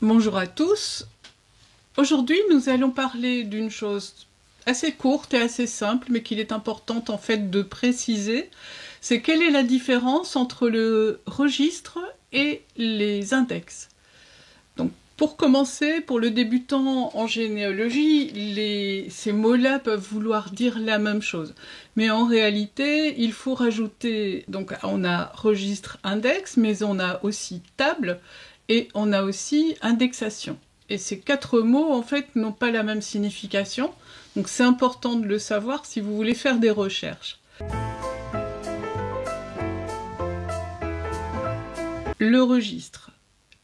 Bonjour à tous. Aujourd'hui, nous allons parler d'une chose assez courte et assez simple, mais qu'il est importante en fait de préciser. C'est quelle est la différence entre le registre et les index. Donc, pour commencer, pour le débutant en généalogie, ces mots-là peuvent vouloir dire la même chose. Mais en réalité, il faut rajouter, donc on a registre index, mais on a aussi table, et on a aussi indexation. Et ces quatre mots, en fait, n'ont pas la même signification. Donc c'est important de le savoir si vous voulez faire des recherches. Le registre.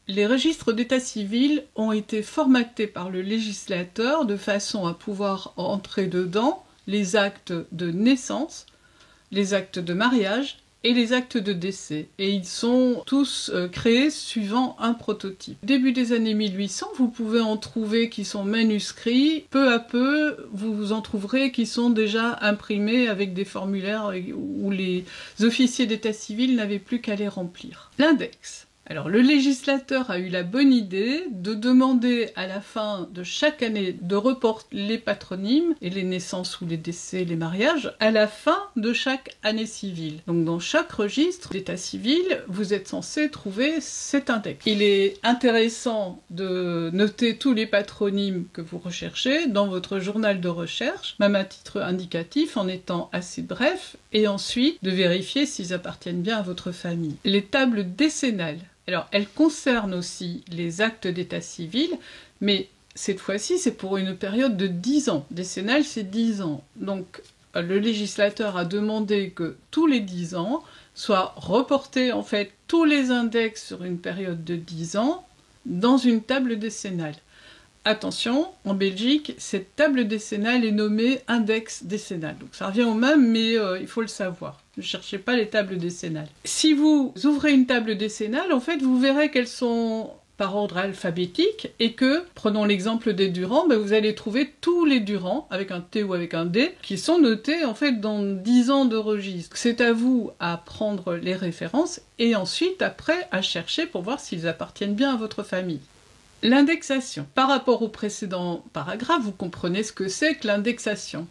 Les registres d'état civil ont été formatés par le législateur de façon à pouvoir entrer dedans les actes de naissance, les actes de mariage et les actes de décès. Et ils sont tous créés suivant un prototype. Début des années 1800, vous pouvez en trouver qui sont manuscrits. Peu à peu, vous en trouverez qui sont déjà imprimés avec des formulaires où les officiers d'état civil n'avaient plus qu'à les remplir. L'index. Alors, le législateur a eu la bonne idée de demander à la fin de chaque année de reporter les patronymes et les naissances ou les décès, les mariages, à la fin de chaque année civile. Donc, dans chaque registre d'état civil, vous êtes censé trouver cet index. Il est intéressant de noter tous les patronymes que vous recherchez dans votre journal de recherche, même à titre indicatif, en étant assez bref, et ensuite de vérifier s'ils appartiennent bien à votre famille. Les tables décennales. Alors, elles concernent aussi les actes d'état civil, mais cette fois-ci, c'est pour une période de 10 ans. Décennale, c'est 10 ans. Donc, le législateur a demandé que tous les 10 ans soient reportés, en fait, tous les index sur une période de 10 ans dans une table décennale. Attention, en Belgique, cette table décennale est nommée index décennal. Donc ça revient au même, mais il faut le savoir. Ne cherchez pas les tables décennales. Si vous ouvrez une table décennale, en fait, vous verrez qu'elles sont par ordre alphabétique et que, prenons l'exemple des Durand, vous allez trouver tous les Durand, avec un T ou avec un D, qui sont notés en fait dans 10 ans de registre. C'est à vous à prendre les références et ensuite, après, à chercher pour voir s'ils appartiennent bien à votre famille. L'indexation. Par rapport au précédent paragraphe, vous comprenez ce que c'est que l'indexation.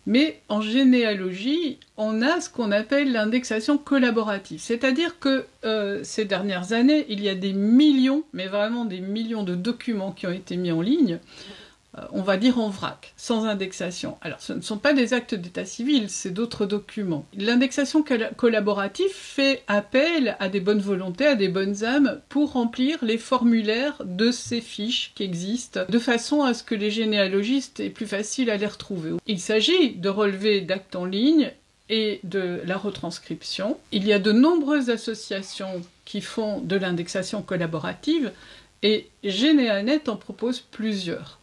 Mais en généalogie, on a ce qu'on appelle l'indexation collaborative. C'est-à-dire que ces dernières années, il y a des millions, mais vraiment des millions de documents qui ont été mis en ligne, on va dire en vrac, sans indexation. Alors, ce ne sont pas des actes d'état civil, c'est d'autres documents. L'indexation collaborative fait appel à des bonnes volontés, à des bonnes âmes, pour remplir les formulaires de ces fiches qui existent, de façon à ce que les généalogistes aient plus facile à les retrouver. Il s'agit de relevés d'actes en ligne et de la retranscription. Il y a de nombreuses associations qui font de l'indexation collaborative, et Généanet en propose plusieurs,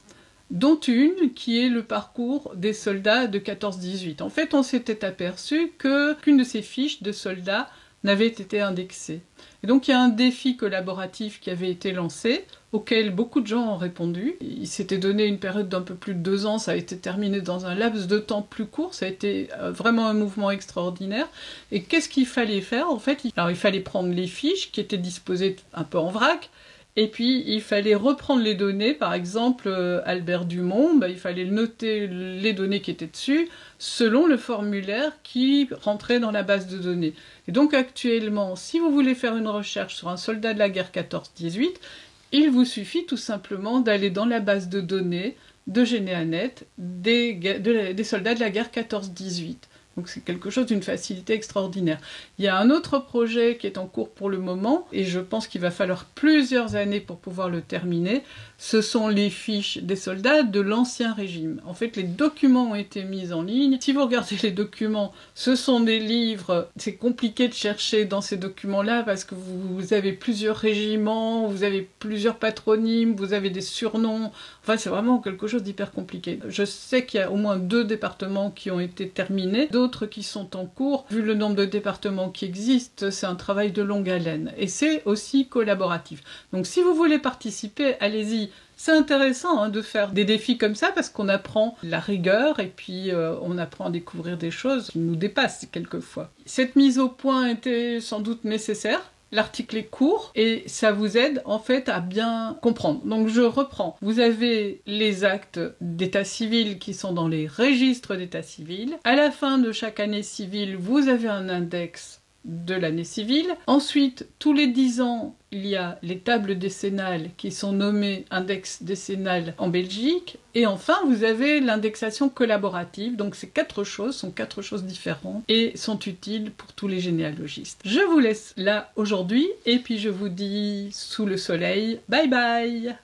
dont une qui est le parcours des soldats de 14-18. En fait, on s'était aperçu qu'une de ces fiches de soldats n'avait été indexée. Et donc, il y a un défi collaboratif qui avait été lancé, auquel beaucoup de gens ont répondu. Il s'était donné une période d'un peu plus de 2 ans, ça a été terminé dans un laps de temps plus court, ça a été vraiment un mouvement extraordinaire. Et qu'est-ce qu'il fallait faire, en fait? Alors, il fallait prendre les fiches qui étaient disposées un peu en vrac, et puis, il fallait reprendre les données, par exemple, Albert Dumont, il fallait noter les données qui étaient dessus, selon le formulaire qui rentrait dans la base de données. Et donc, actuellement, si vous voulez faire une recherche sur un soldat de la guerre 14-18, il vous suffit tout simplement d'aller dans la base de données de Généanet des soldats de la guerre 14-18. Donc c'est quelque chose d'une facilité extraordinaire. Il y a un autre projet qui est en cours pour le moment, et je pense qu'il va falloir plusieurs années pour pouvoir le terminer. Ce sont les fiches des soldats de l'Ancien Régime. En fait, les documents ont été mis en ligne. Si vous regardez les documents, ce sont des livres. C'est compliqué de chercher dans ces documents-là parce que vous avez plusieurs régiments, vous avez plusieurs patronymes, vous avez des surnoms. Enfin, c'est vraiment quelque chose d'hyper compliqué. Je sais qu'il y a au moins 2 départements qui ont été terminés, d'autres qui sont en cours. Vu le nombre de départements qui existent, c'est un travail de longue haleine. Et c'est aussi collaboratif. Donc si vous voulez participer, allez-y. C'est intéressant de faire des défis comme ça parce qu'on apprend la rigueur et puis on apprend à découvrir des choses qui nous dépassent quelquefois. Cette mise au point était sans doute nécessaire L'article est court et ça vous aide en fait à bien comprendre. Donc je reprends. Vous avez les actes d'état civil qui sont dans les registres d'état civil. À la fin de chaque année civile, vous avez un index de l'année civile. Ensuite, tous les 10 ans, il y a les tables décennales qui sont nommées index décennal en Belgique. Et enfin, vous avez l'indexation collaborative. Donc ces 4 choses sont 4 choses différentes et sont utiles pour tous les généalogistes. Je vous laisse là aujourd'hui et puis je vous dis sous le soleil, bye bye!